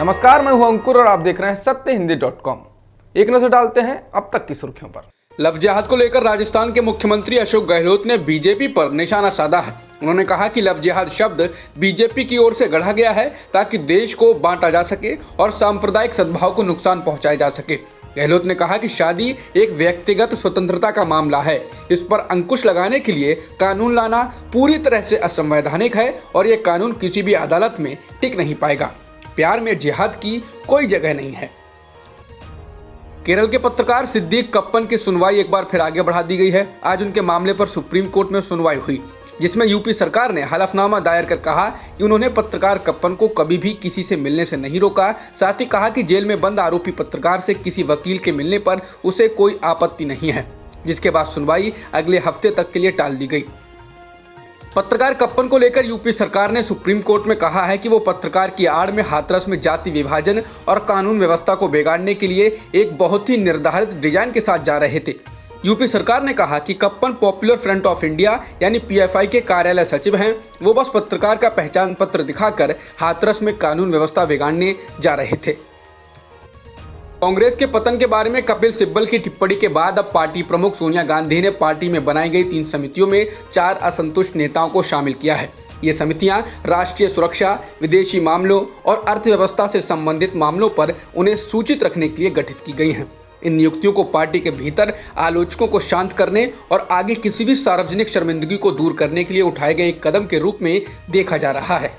नमस्कार, मैं हूं अंकुर और आप देख रहे हैं सत्यहिंदी.com। एक नजर डालते हैं अब तक की सुर्खियों पर। लव जिहाद को लेकर राजस्थान के मुख्यमंत्री अशोक गहलोत ने बीजेपी पर निशाना साधा है। उन्होंने कहा कि लव जिहाद शब्द बीजेपी की ओर से गढ़ा गया है ताकि देश को बांटा जा सके और सांप्रदायिक सद्भाव को नुकसान पहुंचाया जा सके। गहलोत ने कहा कि शादी एक व्यक्तिगत स्वतंत्रता का मामला है, इस पर अंकुश लगाने के लिए कानून लाना पूरी तरह से असंवैधानिक है और ये कानून किसी भी अदालत में टिक नहीं पाएगा। प्यार में जिहाद की कोई जगह नहीं है। केरल के पत्रकार सिद्दीक कप्पन की सुनवाई एक बार फिर आगे बढ़ा दी गई है। आज उनके मामले पर सुप्रीम कोर्ट में सुनवाई हुई, जिसमें यूपी सरकार ने हलफनामा दायर कर कहा कि उन्होंने पत्रकार कप्पन को कभी भी किसी से मिलने से नहीं रोका। साथ ही कहा कि जेल में बंद आरोपी पत्रकार से किसी वकील के मिलने पर उसे कोई आपत्ति नहीं है, जिसके बाद सुनवाई अगले हफ्ते तक के लिए टाल दी गई। पत्रकार कप्पन को लेकर यूपी सरकार ने सुप्रीम कोर्ट में कहा है कि वो पत्रकार की आड़ में हाथरस में जाति विभाजन और कानून व्यवस्था को बिगाड़ने के लिए एक बहुत ही निर्धारित डिजाइन के साथ जा रहे थे। यूपी सरकार ने कहा कि Kappan popular front of India यानी पीएफआई के कार्यालय सचिव हैं। वो बस पत्रकार का पहचान पत्र दिखाकर हाथरस में कानून व्यवस्था बिगाड़ने जा रहे थे। कांग्रेस के पतन के बारे में कपिल सिब्बल की टिप्पणी के बाद अब पार्टी प्रमुख सोनिया गांधी ने पार्टी में बनाई गई 3 समितियों में 4 असंतुष्ट नेताओं को शामिल किया है। ये समितियां राष्ट्रीय सुरक्षा, विदेशी मामलों और अर्थव्यवस्था से संबंधित मामलों पर उन्हें सूचित रखने के लिए गठित की गई हैं। इन नियुक्तियों को पार्टी के भीतर आलोचकों को शांत करने और आगे किसी भी सार्वजनिक शर्मिंदगी को दूर करने के लिए उठाए गए एक कदम के रूप में देखा जा रहा है।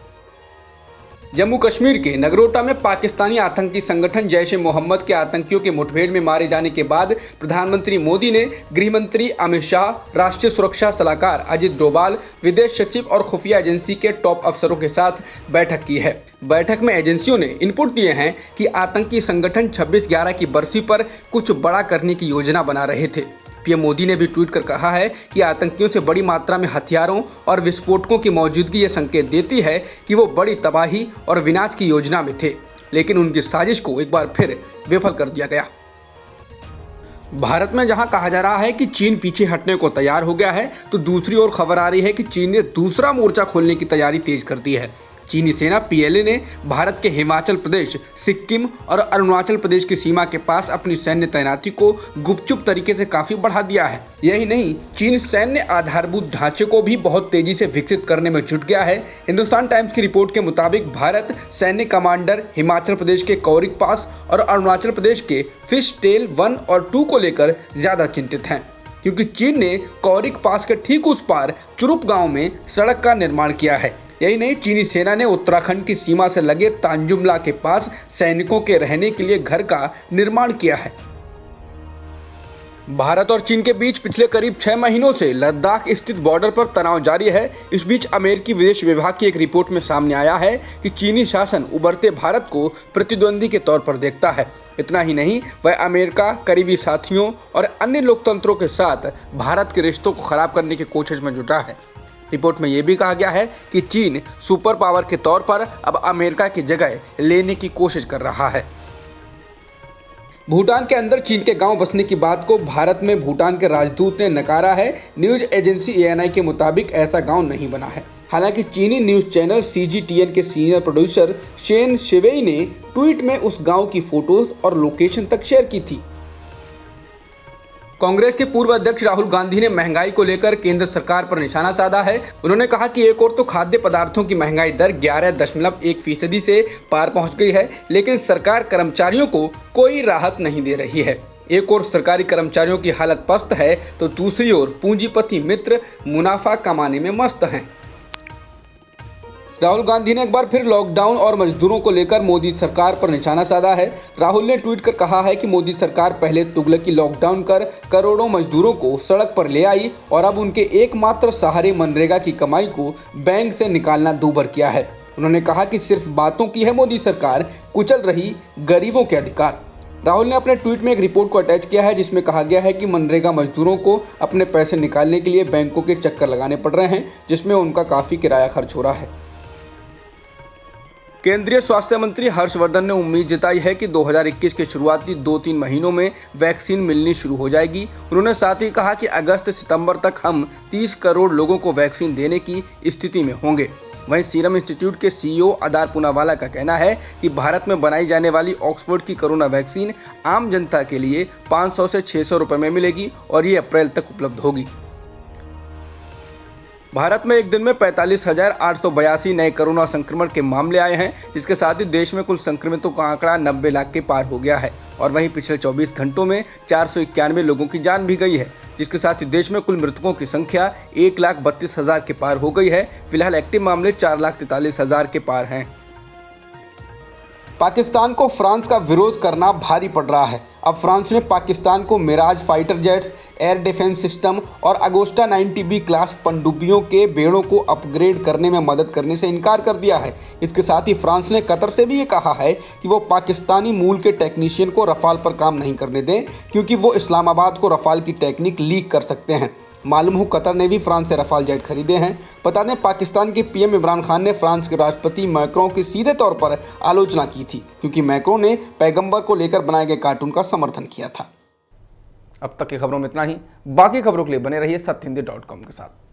जम्मू कश्मीर के नगरोटा में पाकिस्तानी आतंकी संगठन जैश ए मोहम्मद के आतंकियों के मुठभेड़ में मारे जाने के बाद प्रधानमंत्री मोदी ने गृह मंत्री अमित शाह, राष्ट्रीय सुरक्षा सलाहकार अजित डोभाल, विदेश सचिव और खुफिया एजेंसी के टॉप अफसरों के साथ बैठक की है। बैठक में एजेंसियों ने इनपुट दिए हैं कि आतंकी संगठन 26/11 की बरसी पर कुछ बड़ा करने की योजना बना रहे थे। पीएम मोदी ने भी ट्वीट कर कहा है कि आतंकियों से बड़ी मात्रा में हथियारों और विस्फोटकों की मौजूदगी ये संकेत देती है कि वो बड़ी तबाही और विनाश की योजना में थे, लेकिन उनकी साजिश को एक बार फिर विफल कर दिया गया। भारत में जहां कहा जा रहा है कि चीन पीछे हटने को तैयार हो गया है, तो दूसरी ओर खबर आ रही है कि चीन ने दूसरा मोर्चा खोलने की तैयारी तेज कर दी है। चीनी सेना पीएलए ने भारत के हिमाचल प्रदेश, सिक्किम और अरुणाचल प्रदेश की सीमा के पास अपनी सैन्य तैनाती को गुपचुप तरीके से काफी बढ़ा दिया है। यही नहीं, चीन सैन्य आधारभूत ढांचे को भी बहुत तेजी से विकसित करने में जुट गया है। हिंदुस्तान टाइम्स की रिपोर्ट के मुताबिक भारत सैन्य कमांडर हिमाचल प्रदेश के कौरिक पास और अरुणाचल प्रदेश के फिश टेल 1 और 2 को लेकर ज्यादा चिंतित हैं, क्योंकि चीन ने कौरिक पास के ठीक उस पार चुरुप गांव में सड़क का निर्माण किया है। यही नहीं, चीनी सेना ने उत्तराखंड की सीमा से लगे तांजुमला के पास सैनिकों के रहने के लिए घर का निर्माण किया है। भारत और चीन के बीच पिछले करीब 6 महीनों से लद्दाख स्थित बॉर्डर पर तनाव जारी है। इस बीच अमेरिकी विदेश विभाग की एक रिपोर्ट में सामने आया है कि चीनी शासन उभरते भारत को प्रतिद्वंदी के तौर पर देखता है। इतना ही नहीं, वह अमेरिका, करीबी साथियों और अन्य लोकतंत्रों के साथ भारत के रिश्तों को खराब करने की कोशिश में जुटा है। रिपोर्ट में यह भी कहा गया है कि चीन सुपर पावर के तौर पर अब अमेरिका की जगह लेने की कोशिश कर रहा है। भूटान के अंदर चीन के गांव बसने की बात को भारत में भूटान के राजदूत ने नकारा है। न्यूज एजेंसी एएनआई के मुताबिक ऐसा गांव नहीं बना है। हालांकि चीनी न्यूज चैनल सीजीटीएन के सीनियर प्रोड्यूसर शेन शिवेई ने ट्वीट में उस गांव की फोटोज और लोकेशन तक शेयर की थी। कांग्रेस के पूर्व अध्यक्ष राहुल गांधी ने महंगाई को लेकर केंद्र सरकार पर निशाना साधा है। उन्होंने कहा कि एक और तो खाद्य पदार्थों की महंगाई दर 11.1% से पार पहुंच गई है, लेकिन सरकार कर्मचारियों को कोई राहत नहीं दे रही है। एक और सरकारी कर्मचारियों की हालत पस्त है, तो दूसरी ओर पूंजीपति मित्र मुनाफा कमाने में मस्त हैं। राहुल गांधी ने एक बार फिर लॉकडाउन और मजदूरों को लेकर मोदी सरकार पर निशाना साधा है। राहुल ने ट्वीट कर कहा है कि मोदी सरकार पहले तुगलकी लॉकडाउन कर करोड़ों मजदूरों को सड़क पर ले आई और अब उनके एकमात्र सहारे मनरेगा की कमाई को बैंक से निकालना दूभर किया है। उन्होंने कहा कि सिर्फ बातों की है मोदी सरकार, कुचल रही गरीबों के अधिकार। राहुल ने अपने ट्वीट में एक रिपोर्ट को अटैच किया है, जिसमें कहा गया है कि मनरेगा मजदूरों को अपने पैसे निकालने के लिए बैंकों के चक्कर लगाने पड़ रहे हैं, जिसमें उनका काफ़ी किराया खर्च हो रहा है। केंद्रीय स्वास्थ्य मंत्री हर्षवर्धन ने उम्मीद जताई है कि 2021 के शुरुआती 2-3 महीनों में वैक्सीन मिलनी शुरू हो जाएगी। उन्होंने साथ ही कहा कि अगस्त सितंबर तक हम 30 करोड़ लोगों को वैक्सीन देने की स्थिति में होंगे। वहीं सीरम इंस्टीट्यूट के सीईओ अदार पूनावाला का कहना है कि भारत में बनाई जाने वाली ऑक्सफोर्ड की कोरोना वैक्सीन आम जनता के लिए 500 से 600 रुपए में मिलेगी और ये अप्रैल तक उपलब्ध होगी। भारत में एक दिन में 45,882 नए कोरोना संक्रमण के मामले आए हैं, जिसके साथ ही देश में कुल संक्रमितों का आंकड़ा 90 लाख के पार हो गया है और वहीं पिछले 24 घंटों में 491 लोगों की जान भी गई है, जिसके साथ ही देश में कुल मृतकों की संख्या 1,32,000 के पार हो गई है। फिलहाल एक्टिव मामले 4,43,000 के पार हैं। पाकिस्तान को फ्रांस का विरोध करना भारी पड़ रहा है। अब फ्रांस ने पाकिस्तान को Mirage fighter jets, air defence system और अगोस्टा 90B क्लास पनडुब्बियों के बेड़ों को अपग्रेड करने में मदद करने से इनकार कर दिया है। इसके साथ ही फ्रांस ने कतर से भी ये कहा है कि वो पाकिस्तानी मूल के टेक्नीशियन को रफाल पर काम नहीं करने दें, क्योंकि वो इस्लामाबाद को रफाल की टेक्निक लीक कर सकते हैं। मालूम हो कतर ने भी फ्रांस से रफाल जेट खरीदे हैं। बता दें, पाकिस्तान के पीएम इमरान खान ने फ्रांस के राष्ट्रपति मैक्रों की सीधे तौर पर आलोचना की थी, क्योंकि मैक्रों ने पैगंबर को लेकर बनाए गए कार्टून का समर्थन किया था। अब तक की खबरों में इतना ही। बाकी खबरों के लिए बने रहिए सत्यहिंदी.com के साथ।